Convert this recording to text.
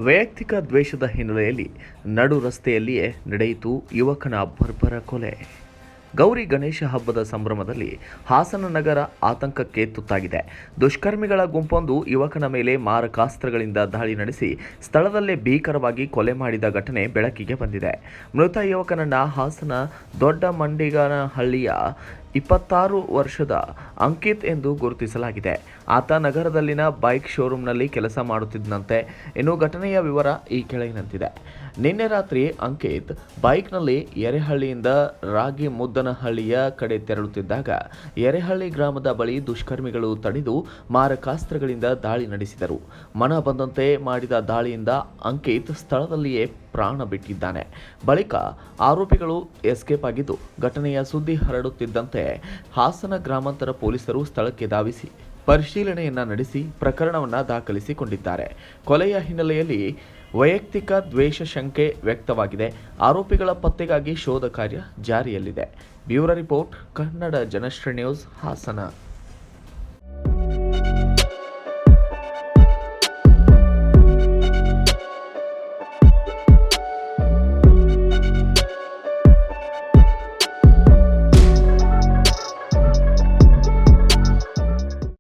ವೈಯಕ್ತಿಕ ದ್ವೇಷದ ಹಿನ್ನೆಲೆಯಲ್ಲಿ ನಡು ರಸ್ತೆಯಲ್ಲಿಯೇ ನಡೆಯಿತು ಯುವಕನ ಬರ್ಬರ ಕೊಲೆ. ಗೌರಿ ಗಣೇಶ ಹಬ್ಬದ ಸಂಭ್ರಮದಲ್ಲಿ ಹಾಸನ ನಗರ ಆತಂಕಕ್ಕೆ ತುತ್ತಾಗಿದೆ. ದುಷ್ಕರ್ಮಿಗಳ ಗುಂಪೊಂದು ಯುವಕನ ಮೇಲೆ ಮಾರಕಾಸ್ತ್ರಗಳಿಂದ ದಾಳಿ ನಡೆಸಿ ಸ್ಥಳದಲ್ಲೇ ಭೀಕರವಾಗಿ ಕೊಲೆ ಮಾಡಿದ ಘಟನೆ ಬೆಳಕಿಗೆ ಬಂದಿದೆ. ಮೃತ ಯುವಕನನ್ನ ಹಾಸನ ದೊಡ್ಡ ಮಂಡಿಗನಹಳ್ಳಿಯ 26 ವರ್ಷದ ಅಂಕಿತ್ ಎಂದು ಗುರುತಿಸಲಾಗಿದೆ. ಆತ ನಗರದಲ್ಲಿನ ಬೈಕ್ ಶೋರೂಮ್ನಲ್ಲಿ ಕೆಲಸ ಮಾಡುತ್ತಿದ್ದಂತೆ. ಇನ್ನು ಘಟನೆಯ ವಿವರ ಈ ಕೆಳಗಿನಂತಿದೆ. ನಿನ್ನೆ ರಾತ್ರಿ ಅಂಕಿತ್ ಬೈಕ್ನಲ್ಲಿ ಎರೆಹಳ್ಳಿಯಿಂದ ರಾಗಿಮುದ್ದನಹಳ್ಳಿಯ ಕಡೆ ತೆರಳುತ್ತಿದ್ದಾಗ ಎರೆಹಳ್ಳಿ ಗ್ರಾಮದ ಬಳಿ ದುಷ್ಕರ್ಮಿಗಳು ತಡೆದು ಮಾರಕಾಸ್ತ್ರಗಳಿಂದ ದಾಳಿ ನಡೆಸಿದರು. ಮನ ಬಂದಂತೆ ಮಾಡಿದ ದಾಳಿಯಿಂದ ಅಂಕಿತ್ ಸ್ಥಳದಲ್ಲಿಯೇ ಪ್ರಾಣ ಬಿಟ್ಟಿದ್ದಾನೆ. ಬಳಿಕ ಆರೋಪಿಗಳು ಎಸ್ಕೇಪ್ ಆಗಿದ್ದು, ಘಟನೆಯ ಸುದ್ದಿ ಹರಡುತ್ತಿದ್ದಂತೆ ಹಾಸನ ಗ್ರಾಮಾಂತರ ಪೊಲೀಸರು ಸ್ಥಳಕ್ಕೆ ಧಾವಿಸಿ ಪರಿಶೀಲನೆಯನ್ನ ನಡೆಸಿ ಪ್ರಕರಣವನ್ನು ದಾಖಲಿಸಿಕೊಂಡಿದ್ದಾರೆ. ಕೊಲೆಯ ಹಿನ್ನೆಲೆಯಲ್ಲಿ ವೈಯಕ್ತಿಕ ದ್ವೇಷ ಶಂಕೆ ವ್ಯಕ್ತವಾಗಿದೆ. ಆರೋಪಿಗಳ ಪತ್ತೆಗಾಗಿ ಶೋಧ ಕಾರ್ಯ ಜಾರಿಯಲ್ಲಿದೆ. Bureau report, Kannada Janashri news, Hassan.